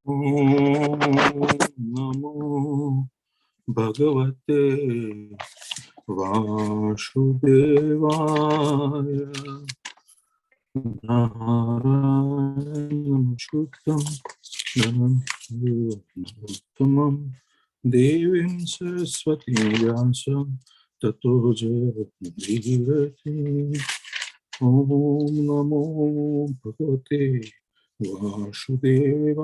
Om Namo Bhagavate Vasudevaya. Narayanam Shukram Nanantam Devim Saraswati Vyasam Tato Jayati. Om Namo Bhagavate Vasudevaya.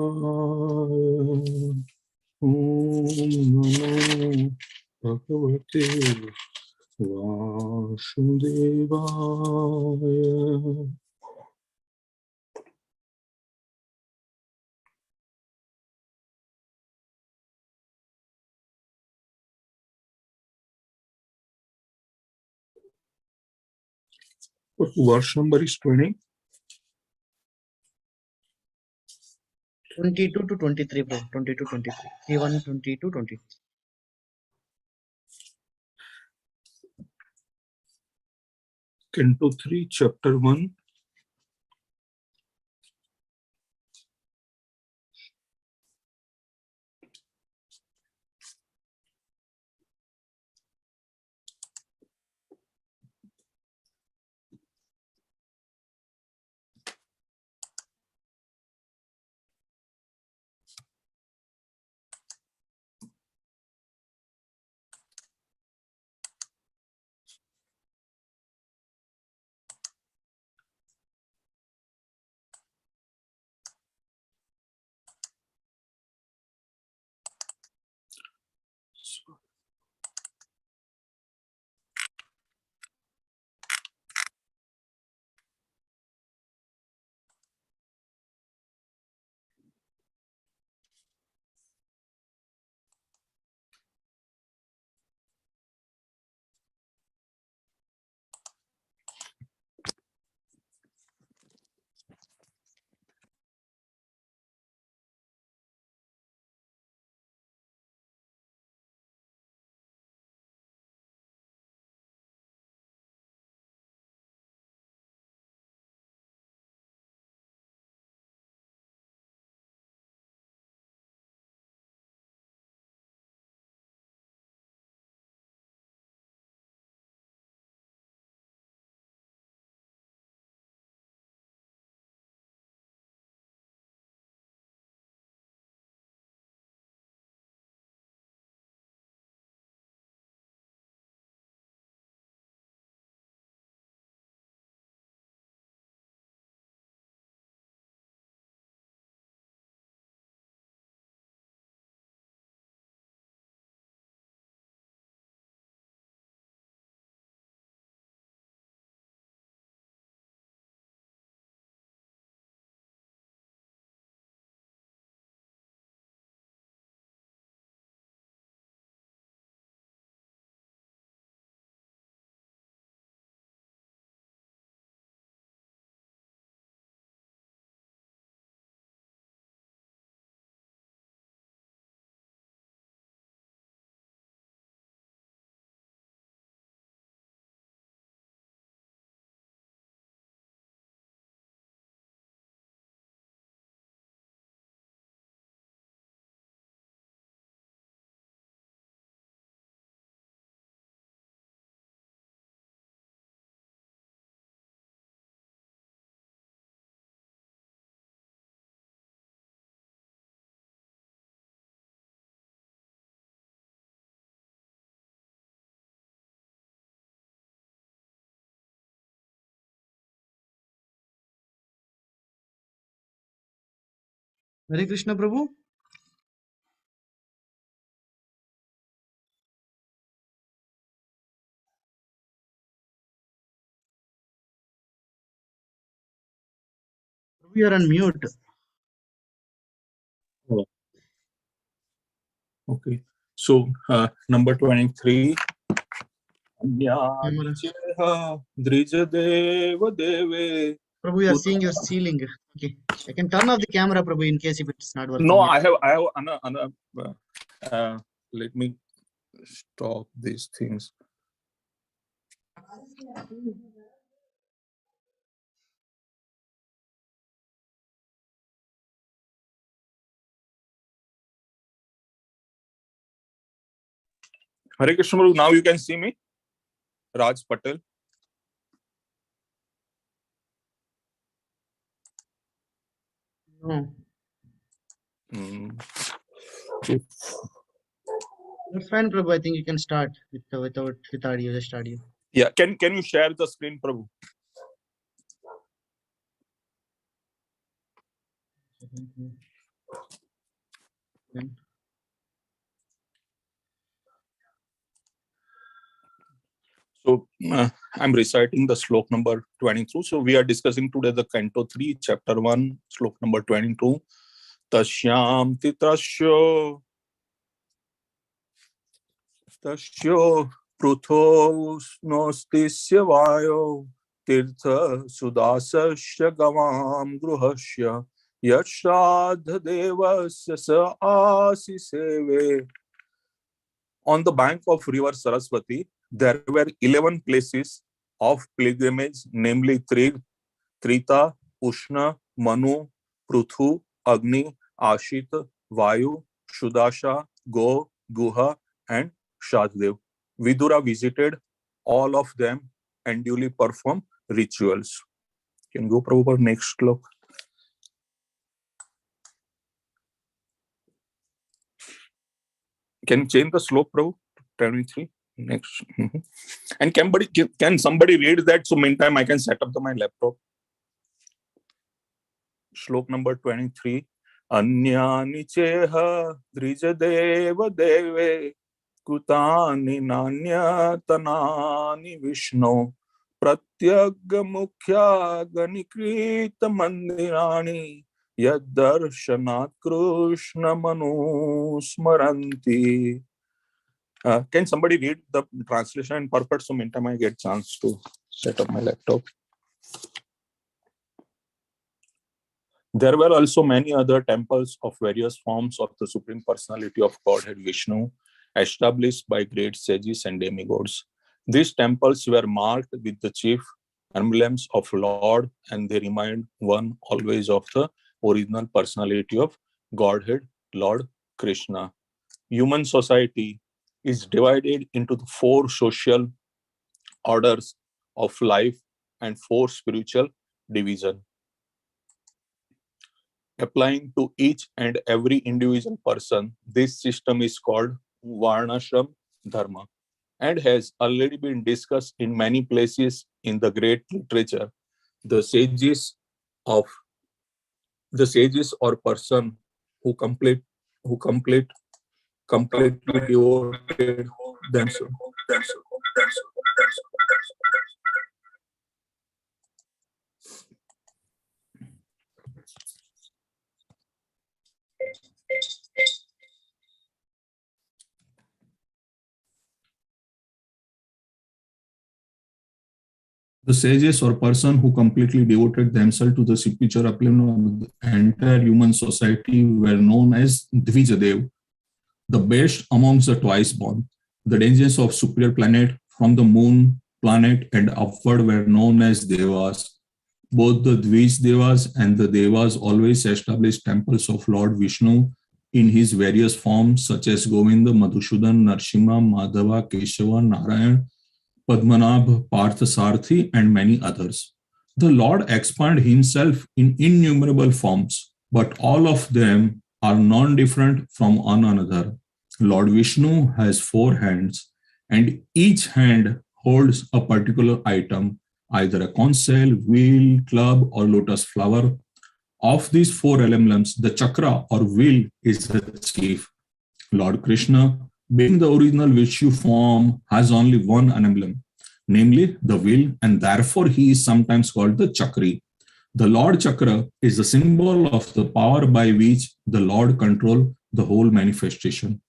Om Namo Bhagavate Vasudevaya. Verse number is 20. 22 to 23, bro. 22 to 23. 31, 22, 23. Canto 3, Chapter 1. Hare Krishna, Prabhu. Prabhu, you are on mute. Oh, okay. So, number 23. Camera. Drijadeva Deve. Prabhu, you are seeing your ceiling. Okay. I can turn off the camera, Prabhu, in case if it's not working. No, Yet. I have another. Let me stop these things. Hare Krishna Prabhu, now you can see me. Raj Patel. No. If That's fine, Prabhu. I think you can start with audio, just audio. yeah, can you share the screen, Prabhu? So I'm reciting the slok number 22. So we are discussing today the Canto 3, Chapter 1, slok number 22. Tashyam titrasyo prutho snostisya vayo tirtha sudasasya gavam gruhasya yashradha devasya sa asiseve. On the bank of river Saraswati, there were 11 places of pilgrimage, namely Trita, Ushna, Manu, Pruthu, Agni, Ashita, Vayu, Shudasha, Go, Guha, and Shaddev. Vidura visited all of them and duly performed rituals. Can go, Prabhupada, next slok. Can you change the slok, Prabhu? 23. Next. And can somebody read that? So meantime, I can set up my laptop. Shlok number 23. Anyani cheha drijadeva deve kutani nanya tanani vishno pratyagga mukhya ganikrita mandirani yaddarshanat krishna manusmaranti. Can somebody read the translation and purport? So meantime, I get chance to set up my laptop. There were also many other temples of various forms of the Supreme Personality of Godhead Vishnu, established by great sages and demigods. These temples were marked with the chief emblems of Lord, and they remind one always of the original personality of Godhead, Lord Krishna. Human society is divided into the 4 social orders of life and 4 spiritual divisions. Applying to each and every individual person, this system is called Varnashram Dharma and has already been discussed in many places in the great literature. The sages or person who completely devoted themselves. The sages or person who completely devoted themselves to the spiritual upliftment of the entire human society were known as Dvijadev, the best amongst the twice born. The dangers of superior planet from the moon, planet, and upward were known as Devas. Both the Dvij Devas and the Devas always established temples of Lord Vishnu in his various forms, such as Govinda, Madhusudan, Narsimha, Madhava, Keshava, Narayan, Padmanabh, Parthasarthi, and many others. The Lord expanded himself in innumerable forms, but all of them are non-different from one another. Lord Vishnu has 4 hands, and each hand holds a particular item, either a conch shell, wheel, club, or lotus flower. Of these 4 emblems, the chakra or wheel is the chief. Lord Krishna, being the original Vishnu form, has only one emblem, namely the wheel, and therefore he is sometimes called the Chakri. The Lord Chakra is the symbol of the power by which the Lord controls the whole manifestation.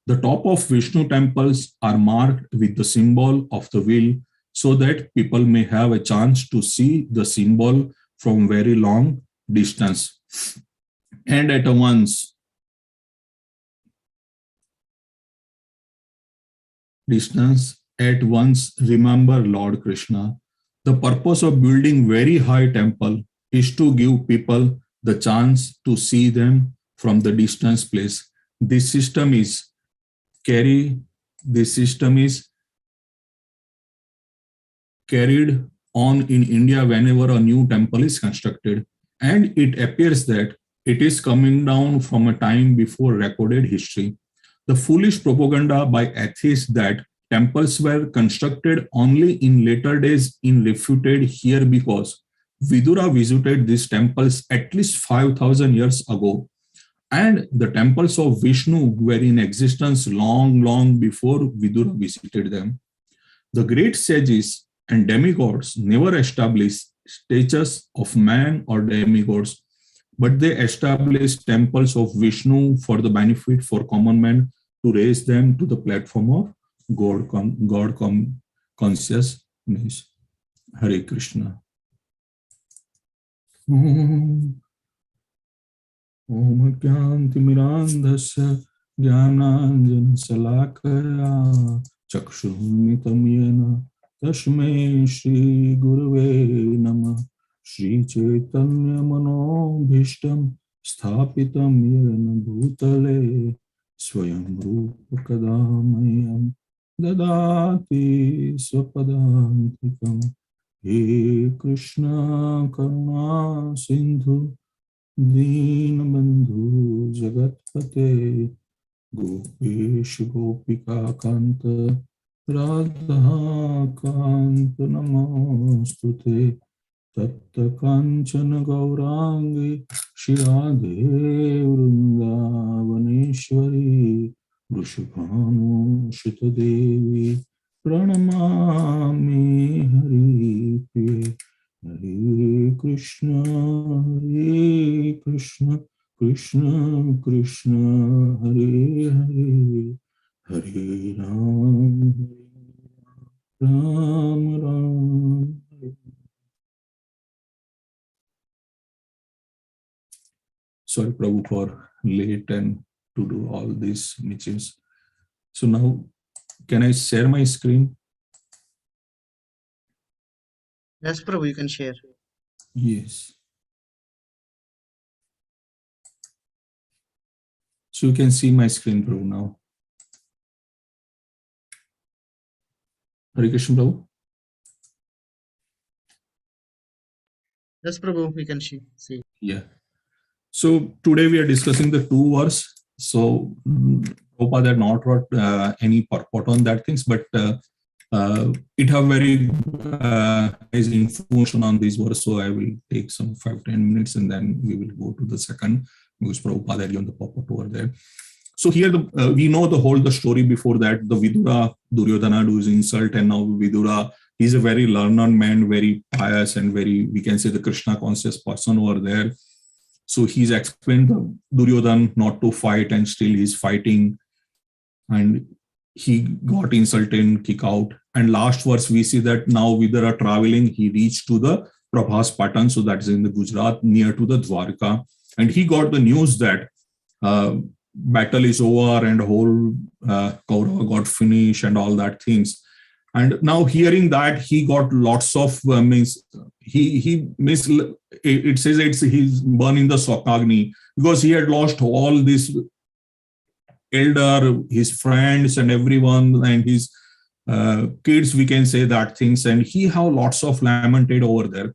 The top of Vishnu temples are marked with the symbol of the wheel so that people may have a chance to see the symbol from very long distance. And at once, remember Lord Krishna. The purpose of building very high temple is to give people the chance to see them from the distance place. This system is carried this system is carried on in India whenever a new temple is constructed. And it appears that it is coming down from a time before recorded history. The foolish propaganda by atheists that temples were constructed only in later days is refuted here because Vidura visited these temples at least 5,000 years ago. And the temples of Vishnu were in existence long, long before Vidura visited them. The great sages and demigods never established statues of man or demigods, but they established temples of Vishnu for the benefit for common man to raise them to the platform of consciousness. Hare Krishna. Om Kyanti Mirandhasya Jnananjana Salakaya Chakshurmitam Yena Tashme Shri Gurave Namah Shri Chaitanya Manobhishtam Sthapitam Yena Bhutale Swayam Rupa Kadamayam Dadati Swapadantikam He Krishna Karuna Sindhu Deenabandhu Jagatpate Gopesh Gopika Kanta Radha Kanta Namostute Tatta Kanchana Gaurangi Shirade Vrindavaneshwari Vrishabhanu Shitadevi Pranamami Hari Priye Hare Krishna, Krishna Krishna, Hare Hare, Hare Ram, Ram Ram. Sorry, Prabhu, for late and to do all these niches. So now, can I share my screen? Yes, Prabhu, you can share. Yes. So you can see my screen, Prabhu, now. Hare Krishna, Prabhu. Yes, Prabhu, we can see. Yeah. So today we are discussing the two verse. So Prabhupada had not wrote any purport on that things, but it have very nice information on this verse. So I will take some 5-10 minutes and then we will go to the second, because Prabhupada had given the purport over there. So here we know the story before that. The Vidura, Duryodhana does insult, and now Vidura, he's a very learned man, very pious and very, we can say, the Krishna conscious person over there. So he's explained the Duryodhana not to fight, and still he's fighting, and he got insulted, kicked out. And last verse we see that now Vidura traveling, he reached to the Prabhas Patan, so that is in the Gujarat, near to the Dwarka, and he got the news that battle is over and whole Kaurava got finished and all that things. And now hearing that, he got lots of it says he's burning the Swakagni, because he had lost all this elder, his friends and everyone, and his kids, we can say that things, and he have lots of lamented over there.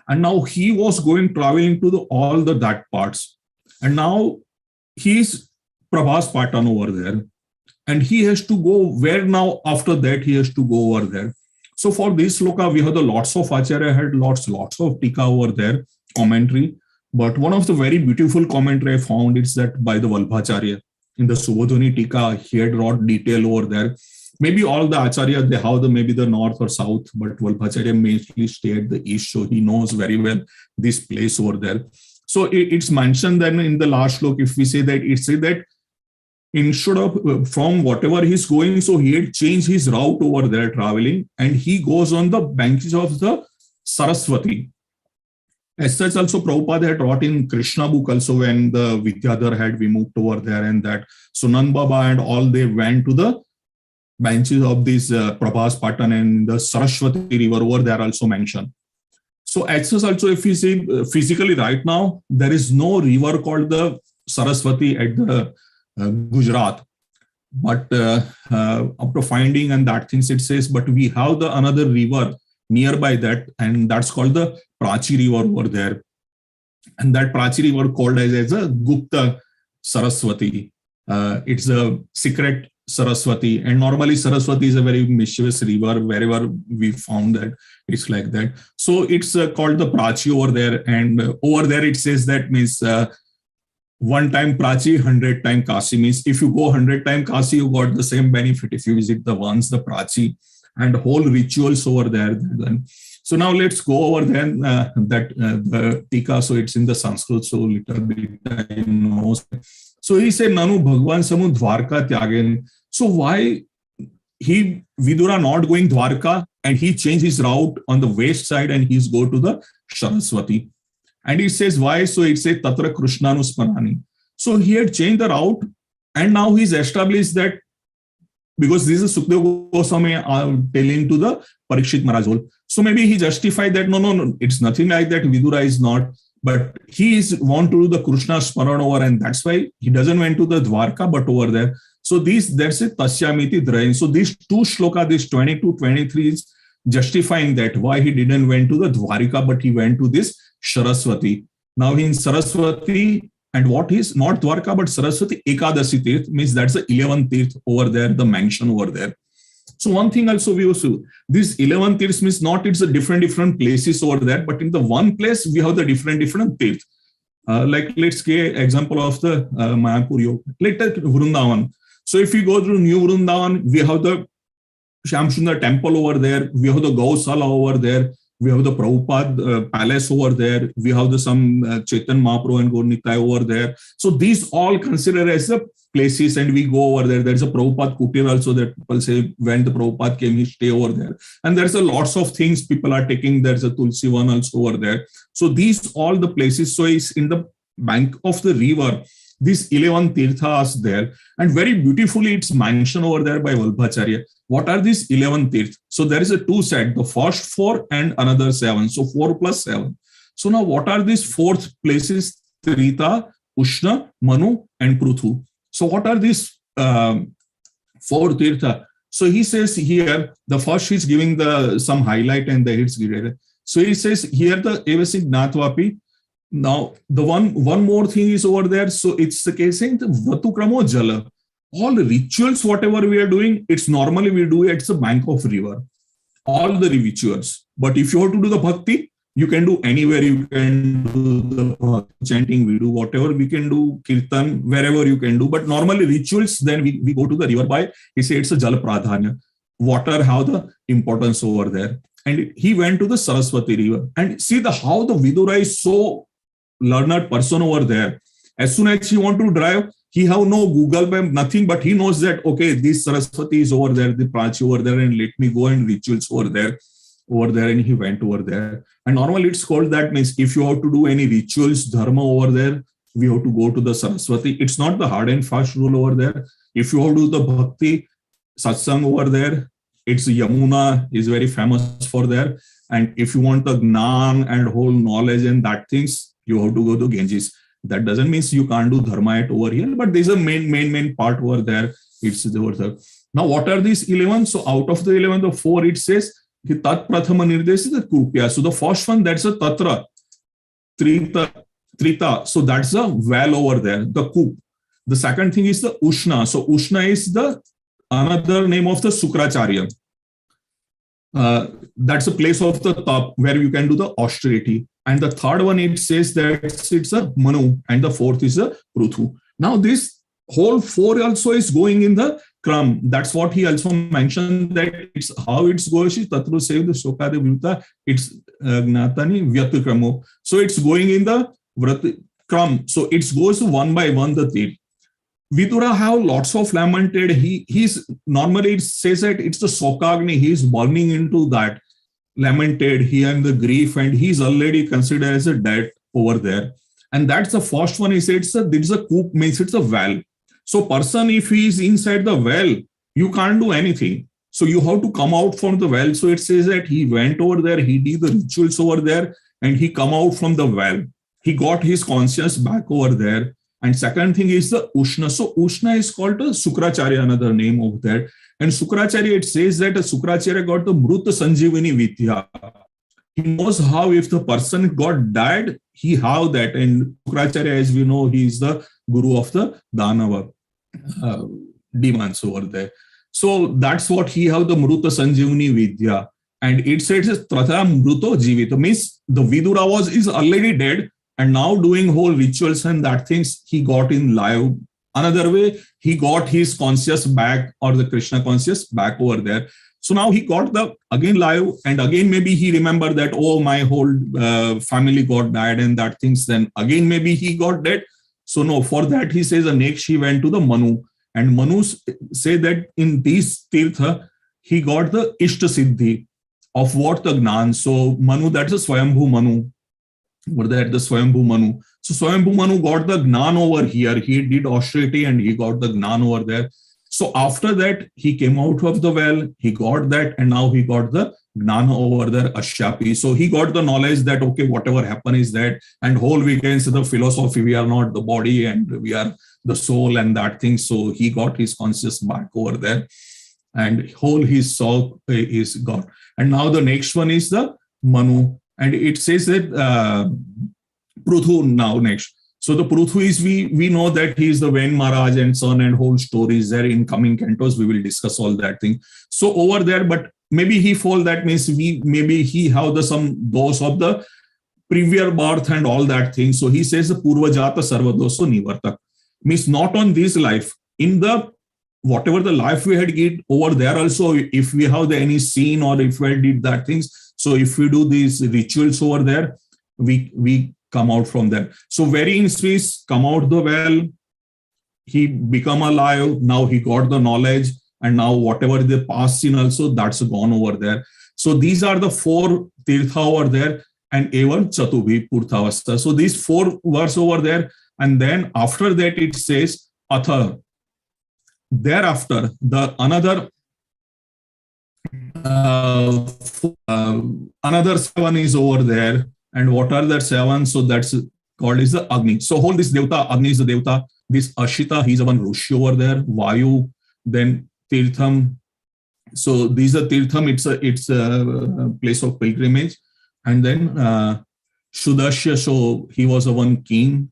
And now he was traveling to all that parts, and now he's Prabhas Patan over there, and he has to go where now. After that, he has to go over there. So for this sloka, we have the lots of Acharya had lots of tika over there, commentary. But one of the very beautiful commentary I found is that by the Vallabhacharya in the Subodhani tika. He had wrote detail over there. Maybe all the Acharya, they have maybe the north or south, but Vallabhacharya mainly stay at the east, so he knows very well this place over there. So it's mentioned then in the last slok, if we say that, it says that instead of from whatever he's going, so he had changed his route over there traveling, and he goes on the banks of the Saraswati. As such, also Prabhupada had wrote in Krishna book also, when the Vidyadhar had we moved over there, and that Sunan Baba and all, they went to the benches of this Prabhas Patan, and the Saraswati river over there also mentioned. So as such also, if we see physically right now, there is no river called the Saraswati at the Gujarat. But after finding and that things, it says, but we have the another river nearby that, and that's called the Prachi river over there. And that Prachi river called as a Gupta Saraswati. It's a secret Saraswati, and normally Saraswati is a very mischievous river. Wherever we found that, it's like that. So it's called the Prachi over there, and over there it says that means one time Prachi, 100 time Kasi, means if you go 100 time Kasi, you got the same benefit if you visit the once the Prachi, and whole rituals over there. So now let's go over then the Tika. So it's in the Sanskrit, so little bit I know. So he said, Nanu Bhagwan Samu Dwarka Tyagen. So why he Vidura not going Dwarka, and he changed his route on the west side and he's go to the Saraswati. And he says why? So it says Tatra Krishnanu Smarani. So he had changed the route, and now he's established that, because this is Sukdev Goswami telling to the Parikshit Maharaj. So maybe he justified that no, it's nothing like that. Vidura is not, but he is want to do the Krishna Smaran over, and that's why he doesn't went to the Dwarka, but over there. So that's it, Tasyamiti Drain. So these two shloka, this 22, 23 is justifying that why he didn't went to the Dwarika, but he went to this Saraswati. Now in Saraswati, and what is not Dwarka, but Saraswati Ekadasi Tirth, means that's the 11th Tirth over there, the mansion over there. So one thing also we also, this 11 Tirths means not it's a different places over there, but in the one place we have the different Tirth. Like let's get example of the Mayapur Yoga. Let's take Vrindavan. So if you go through New Vrindavan, we have the Shamsundar temple over there, we have the Gausala over there, we have the Prabhupada palace over there, we have the some Chaitan Mahaprabhu and Gaur Nitai over there. So these all considered as the places, and we go over there. There's a Prabhupada Kutir also that people say when the Prabhupada came, he stay over there. And there's a lots of things people are taking. There's a Tulsi one also over there. So these all the places. So it's in the bank of the river. These 11 tirthas there, and very beautifully it's mentioned over there by Vallabhacharya. What are these 11 tirths? So there is a two set, the first 4 and another 7. So 4 plus 7. So now what are these 4th places? Trita, Ushna, Manu, and Pruthu. So what are these 4 tirtha? So he says here, the first is giving the some highlight and the hits given. So he says here the Evasik Natvapi. Now the one more thing is over there. So it's the case saying the Vatukramo Jala. All the rituals, whatever we are doing, it's normally we do at the bank of river. All the rituals. But if you have to do the bhakti, you can do anywhere. You can do the chanting, we do whatever we can do, kirtan, wherever you can do. But normally rituals, then we go to the river by, he said it's a Jal Pradhanya. Water have the importance over there. And he went to the Saraswati river. And see how the Vidura is so learned person over there. As soon as he want to drive, he have no Google Map, nothing, but he knows that, okay, this Saraswati is over there, the Prachi over there, and let me go and rituals over there, and he went over there. And normally it's called that, means if you have to do any rituals, dharma over there, we have to go to the Saraswati. It's not the hard and fast rule over there. If you have to do the bhakti, satsang over there, it's Yamuna is very famous for there. And if you want the Gnan and whole knowledge and that things, you have to go to Ganges. That doesn't mean you can't do dharma at over here, but there's a main part over there. It's over there. Now, what are these 11? So out of the 11, the 4, it says, Tat Prathama Nirdesh is the Krupya. So the first one, that's a Tatra, Trita. So that's a well over there, the Kup. The second thing is the Ushna. So Ushna is the another name of the Sukracharya. That's a place of the top where you can do the austerity. And the third one, it says that it's a Manu, and the 4th is a Pruthu. Now this whole 4 also is going in the Kram. That's what he also mentioned, that it's how it's going. Tatru save the Shokade Vyuta, it's Gnatani Vyatukramo. So it's going in the Kram. So it goes one by one the Tir. Vidura have lots of lamented. He's normally it says that it's the Sokagni, he's burning into that. Lamented, he and the grief, and he's already considered as a dead over there. And that's the first one. He said it's a coop, means it's a well. So person, if he is inside the well, you can't do anything. So you have to come out from the well. So it says that he went over there, he did the rituals over there, and he come out from the well. He got his conscience back over there. And second thing is the Ushna. So Ushna is called a Sukracharya, another name of that. And Sukracharya, it says that a Sukracharya got the Mruta Sanjivani Vidya. He knows how if the person got died, he have that. And Sukracharya, as we know, he is the guru of the Danava demons over there. So that's what he have, the Mruta Sanjivani Vidya. And it says Tratha Mruto Jivita, means the Vidura is already dead and now doing whole rituals and that things he got in live. Another way, he got his conscious back, or the Krishna conscious back over there. So now he got the again live, and again maybe he remembered that, oh, my whole family got died and that things. Then again maybe he got dead. So no, for that he says next he went to the Manu, and Manu say that in these tirtha he got the Ishta Siddhi of what the Gnan. So Manu, that's a Swayambhu Manu. Or that the Swayambhu Manu. So Swayambhu Manu got the Gnan over here. He did austerity and he got the Gnan over there. So after that, he came out of the well, he got that, and now he got the Gnana over there, Ashyapi. So he got the knowledge that, okay, whatever happened is that, and whole we can say the philosophy, we are not the body and we are the soul and that thing. So he got his conscious back over there, and whole his soul is God. And now the next one is the Manu. And it says that Pruthu now next. So the Pruthu is, we know that he is the Ven Maharaj and son, and whole stories there in coming cantos. We will discuss all that thing. So over there, but maybe he fall, that means maybe he have the some dose of the previous birth and all that thing. So he says the Purvajata Sarvadoso Nivartak, means not on this life, in the whatever the life we had get over there also, if we have any scene or if we did that things. So if we do these rituals over there, we come out from there. So very in Swiss, come out the well, he become alive, now he got the knowledge, and now whatever the past scene also, that's gone over there. So these are the 4 tirtha over there, and Evan Chatubhi Purthavasta. So these 4 verse over there, and then after that it says Atha. Thereafter, the another 7 is over there. And what are the 7? So that's called is the Agni. So whole this Devta, Agni is the Devta. This Ashita, he's the one Rushi over there. Vayu, then Tirtham. So these are Tirtham, it's a place of pilgrimage. And then Shudashya, so he was a one king.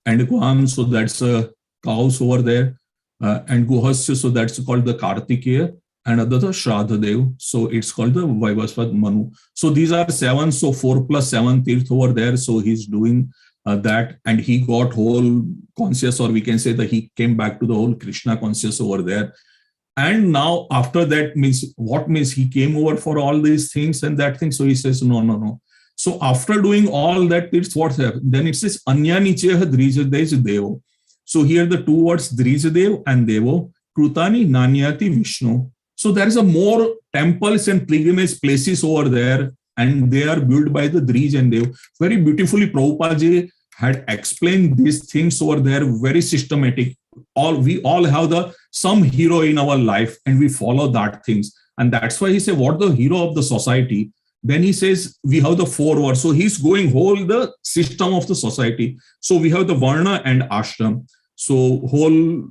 And Guam, so that's a cows over there. And Guhasya, so that's called the Kartikeya. And another Shraddhadev, so it's called the Vaivasvat Manu. So these are 7, so 4 plus 7 tirth over there. So he's doing that, and he got whole conscious, or we can say that he came back to the whole Krishna conscious over there. And now after that means, what means he came over for all these things and that thing. So he says, no. So after doing all that, it's what happened. Then it says, Anya Nicheha Drijadev Devo. So here the 2 words, Drijadev and Devo, Krutani Nanyati Vishnu. So there is a more temples and pilgrimage places over there, and they are built by the Drij and Dev. Very beautifully, Prabhupada had explained these things over there, very systematic. We all have some hero in our life, and we follow that things. And that's why he said, what the hero of the society? Then he says, we have the 4 words. So he's going whole the system of the society. So we have the Varna and Ashram. So whole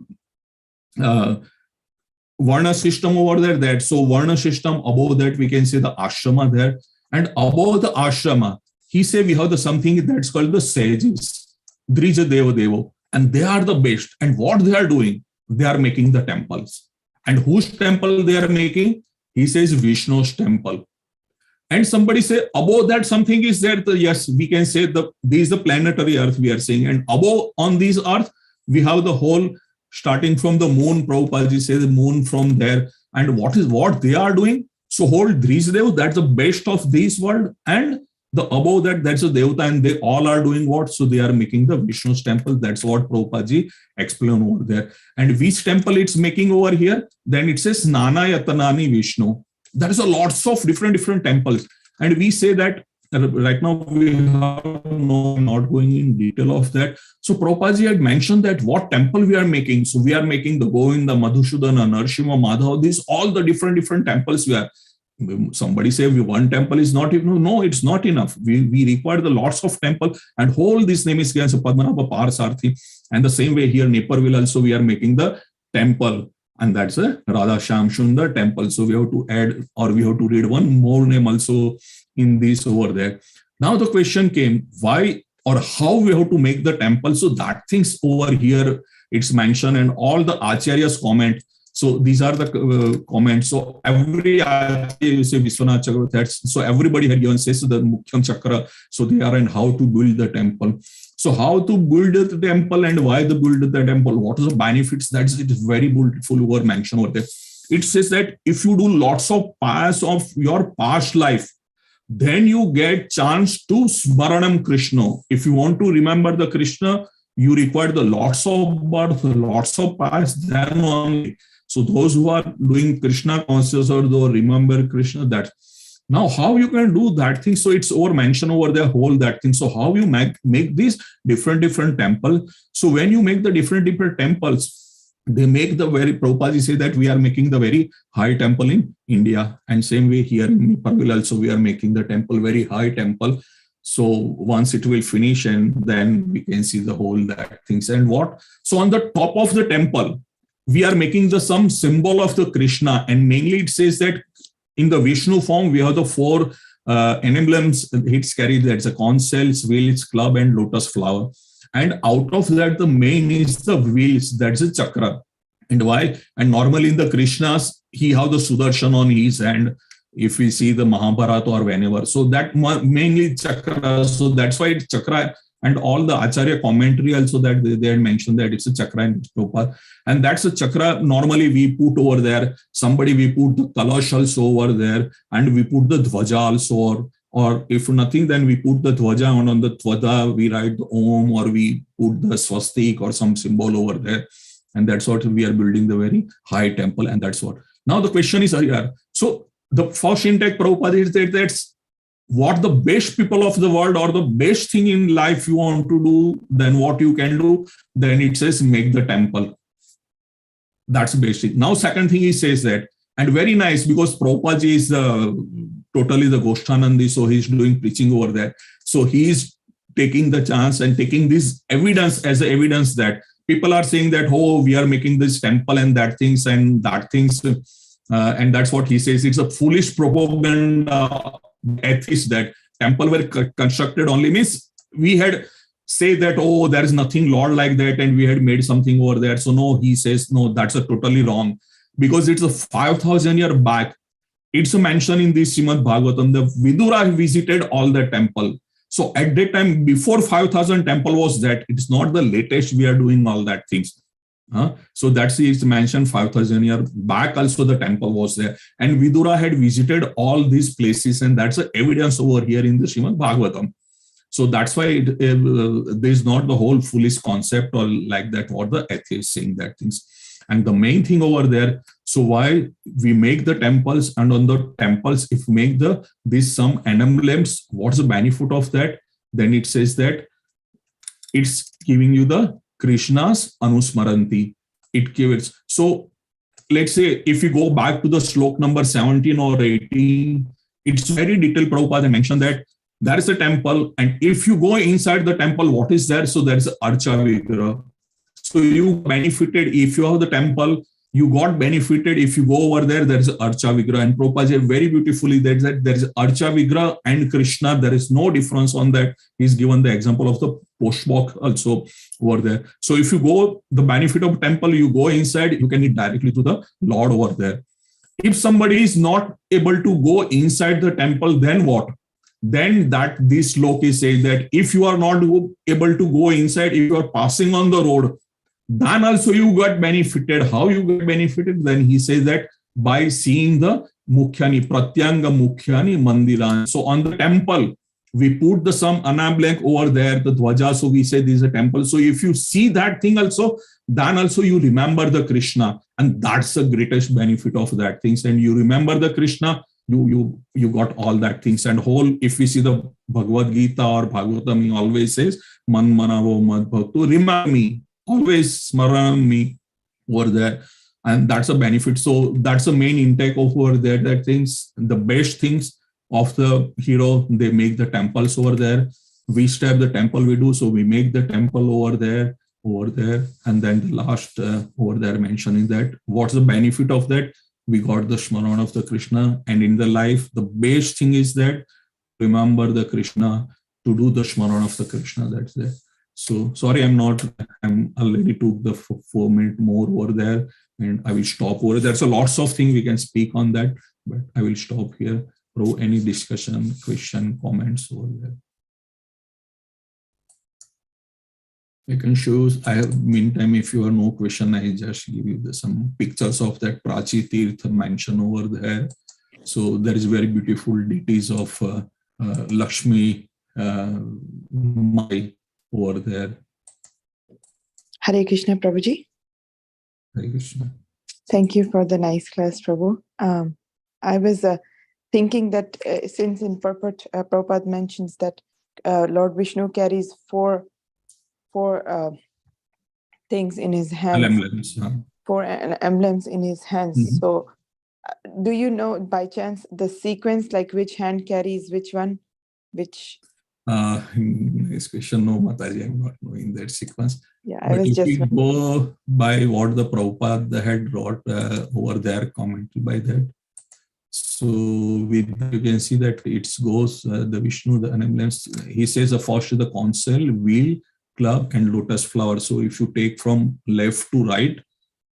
Varna system over there, that so Varna system, above that we can say the ashrama there, and above the ashrama he say we have the something that's called the sages, Drija Deva Devo, and they are the best. And what they are doing, they are making the temples. And whose temple they are making? He says Vishnu's temple. And somebody say above that something is there. Yes, we can say this is the planetary earth we are saying, and above on this earth we have the whole, starting from the moon. Prabhupada says the moon from there, and what they are doing. So whole Drijadev, that's the best of this world, and the above that, that's a Devta, and they all are doing what? So they are making the Vishnu's temple. That's what Prabhupada explained over there. And which temple it's making over here? Then it says Nana Yatanani Vishnu. There is a lots of different temples, and we say that right now we are not going in detail of that. So Prabhupada had mentioned that what temple we are making. So we are making the Govinda, Madhusudana, Narsimha, Madhav, these all the different temples we are. somebody say one temple is not enough. No, it's not enough. We require the lots of temple, and whole this name is Padmanabha Parsarthi. And the same way here, Naperville also we are making the temple, and that's a Radha Sham Sundar temple. So we have to add, or we have to read one more name also in this over there. Now the question came, why or how we have to make the temple? So that things over here it's mentioned, and all the acharyas comment. So these are the comments. So every you say Vishwanath Chakravarti, so everybody had given says the Mukhyam Chakra. So they are, and how to build the temple. So how to build the temple and why to build the temple? What are the benefits? That's it is very beautiful over mentioned over there. It says that if you do lots of paths of your past life, then you get chance to Smaranam Krishna. If you want to remember the Krishna, you require the lots of birth, lots of past, then only. So those who are doing Krishna conscious or those remember Krishna, that now how you can do that thing. So it's over mentioned over there whole that thing. So how you make these different temple. So when you make the different temples, they make the very Prabhupada say that we are making the very high temple in India, and same way here in Naperville also we are making the temple very high temple. So once it will finish, and then we can see the whole that things and what. So on the top of the temple, we are making the some symbol of the Krishna, and mainly it says that in the Vishnu form, we have the four emblems it's carried. That's a conch shells, wheels, club, and lotus flower. And out of that, the main is the wheels. That's a chakra. And why? And normally in the Krishnas, he have the Sudarshan on his hand. If we see the Mahabharata or whenever, so that mainly chakra. So that's why it's chakra. And all the Acharya commentary also that they had mentioned that it's a chakra and Prabhupada. And that's a chakra. Normally we put over there, somebody we put the kalash also over there, and we put the dhwaja also, or if nothing, then we put the dhwaja, and on the dhwaja we write the Om, or we put the swastik or some symbol over there. And that's what we are building the very high temple. And that's what. Now the question is, so the first intake Prabhupada is that that's what the best people of the world or the best thing in life you want to do, then what you can do, then it says make the temple. That's basic. Now second thing he says that, and very nice, because Prabhupada is totally the Goshthanandi, so he's doing preaching over there. So he's taking the chance and taking this evidence as evidence that people are saying that, oh, we are making this temple and that things and that things. And that's what he says. It's a foolish propaganda atheist that temple were constructed only means we had say that, oh, there is nothing Lord like that, and we had made something over there. So no, he says, no, that's a totally wrong, because it's a 5,000 year back. It's a mention in this Srimad Bhagavatam, the Vidura visited all the temple. So at that time, before 5,000 temple was that, it's not the latest we are doing all that things. So that's it's mentioned 5,000 years back also the temple was there, and Vidura had visited all these places, and that's the evidence over here in the Srimad Bhagavatam. So that's why there's not the whole foolish concept or like that what the atheists saying that things. And the main thing over there, so why we make the temples, and on the temples if we make this some emblems, what's the benefit of that? Then it says that it's giving you the Krishna's Anusmaranti. It gives. So let's say if you go back to the slok number 17 or 18, it's very detailed. Prabhupada mentioned that there is a temple, and if you go inside the temple, what is there? So there is Archa Vigraha. So you benefited if you have the temple, you got benefited if you go over there. There is Archa Vigraha, and Prabhupada very beautifully that there is Archa Vigraha and Krishna. There is no difference on that. He's given the example of the Poshbok also over there. So if you go the benefit of temple, you go inside, you can eat directly to the Lord over there. If somebody is not able to go inside the temple, then what? Then that this slok is saying that if you are not able to go inside, if you are passing on the road, then also you got benefited. How you get benefited? Then he says that by seeing the Mukhyani, Pratyanga Mukhyani Mandiran. So on the temple, we put the some anablank over there, the Dwaja, so we say this is a temple. So if you see that thing also, then also you remember the Krishna, and that's the greatest benefit of that things. And you remember the Krishna, you got all that things. And whole, if we see the Bhagavad Gita or Bhagavatam, he always says, Man manavo mad bhaktu, remember me, always smaran me over there. and that's a benefit. So that's the main intake over there, that things, the best things of the hero, they make the temples over there. We step the temple we do, so we make the temple over there, and then the last over there mentioning that what's the benefit of that? We got the Smaran of the Krishna, and in the life, the best thing is that remember the Krishna, to do the Smaran of the Krishna, that's there. So sorry, I'm already took the 4 minutes more over there, and I will stop over. There's a lots of things we can speak on that, but I will stop here. Pro, any discussion, question, comments over there? I can show. I have, meantime, if you have no question, I just give you some pictures of that Prachi Tirtha mansion over there. So there is very beautiful deities of Lakshmi Mai over there. Hare Krishna, Prabhuji. Hare Krishna. Thank you for the nice class, Prabhu. I was thinking that since in purport, Prabhupada mentions that Lord Vishnu carries four things in his hands, Emblems, huh? 4 emblems in his hands. Mm-hmm. So do you know by chance the sequence, like which hand carries which one? Which? This question, no, Mataji, I'm not knowing that sequence. Yeah, I but was if just we go by what the Prabhupada had wrote over there, commentary by that. So you can see that it goes, the Vishnu, the emblems, he says the first is the console, wheel, club, and lotus flower. So if you take from left to right,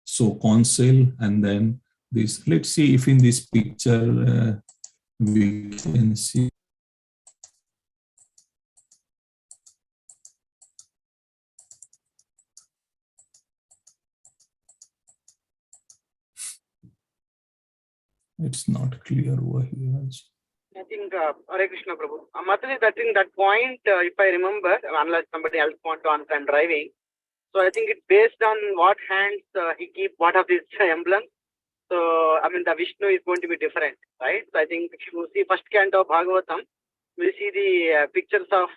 so console, and then this, let's see if in this picture we can see. It's not clear over here also. I think Hare Krishna Prabhu. Mataji, I think that point, if I remember, unless somebody else wants to answer, I'm driving. So I think it's based on what hands he keep, what of these emblems. So I mean, the Vishnu is going to be different, right? So I think if you see first canto of Bhagavatam, we see the pictures of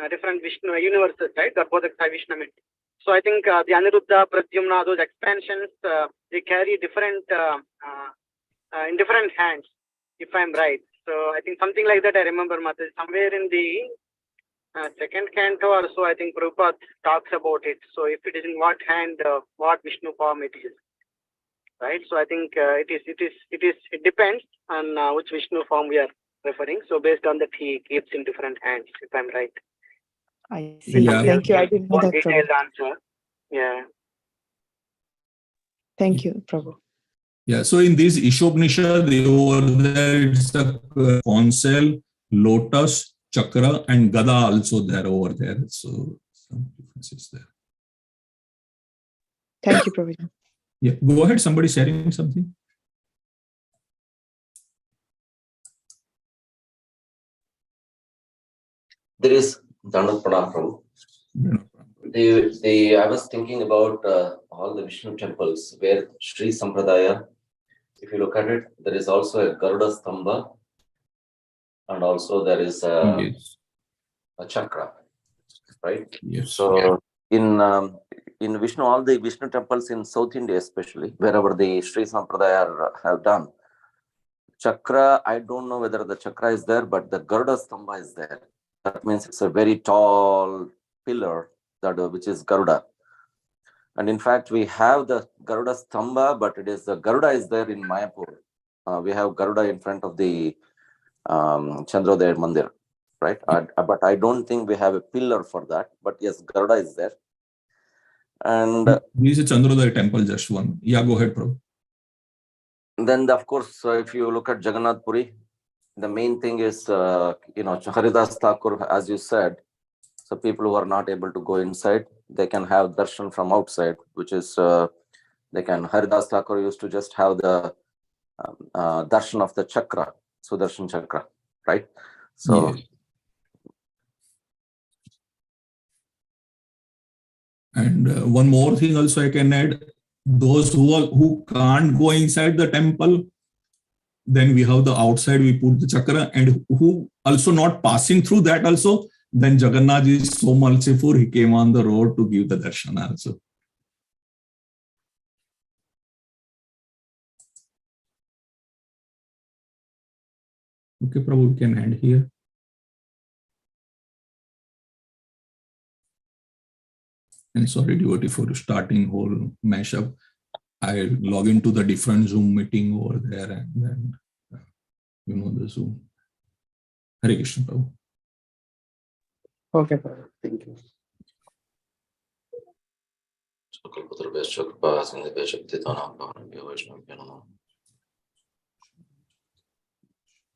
different Vishnu universes, right? The Bodhakta Vishnu. So I think the Aniruddha, Pradyumna, those expansions, they carry different in different hands, if I'm right. So I think something like that I remember, Mataji, somewhere in the second canto or so, I think Prabhupada talks about it. So if it is in what hand, what Vishnu form it is, right? So I think it depends on which Vishnu form we are referring. So based on that, he keeps in different hands, if I'm right. I see. Yeah. Thank you. I didn't know More that, detailed Prabhu. answer. Yeah. Thank you, Prabhu. Yeah, so in this Ishopnishad, over there, it's the console, lotus, chakra, and gada also there over there. So some differences there. Thank you, Prabhu. Yeah, go ahead. Somebody sharing something. There is Dandavat Pranam Prabhu. I was thinking about all the Vishnu temples where Sri Sampradaya, if you look at it, there is also a Garuda Stamba, and also there is a chakra, right? Yes. So in Vishnu, all the Vishnu temples in South India especially, wherever the Sri Sampradaya have done, chakra, I don't know whether the chakra is there, but the Garuda Stamba is there. That means it's a very tall pillar that which is Garuda. And in fact, we have the Garuda Stamba, but it is the Garuda is there in Mayapur. We have Garuda in front of the Chandrodaya Mandir, right? But I don't think we have a pillar for that. But yes, Garuda is there. And this is a Chandrodaya temple, just one. Yeah, go ahead, Prabhu. Then, of course, if you look at Jagannath Puri, the main thing is, Haridas Thakur, as you said, so people who are not able to go inside, they can have darshan from outside, which is, Haridas Thakur used to just have the darshan of the chakra, Sudarshan chakra, right? So, yes. And one more thing also I can add, those who can't go inside the temple, then we have the outside, we put the chakra, and who also not passing through that also, then Jagannath is so merciful, he came on the road to give the darshan also. Okay, Prabhu, we can end here. And sorry, devotee, for starting whole mashup. I log into the different Zoom meeting over there and then, the Zoom. Hare Krishna, Prabhu. Okay, Prabhu. Thank you. Kalpatarubhyascha kripa sindhubhyascha patitānaṁ pavanebhyo vaishnavibhyo namo.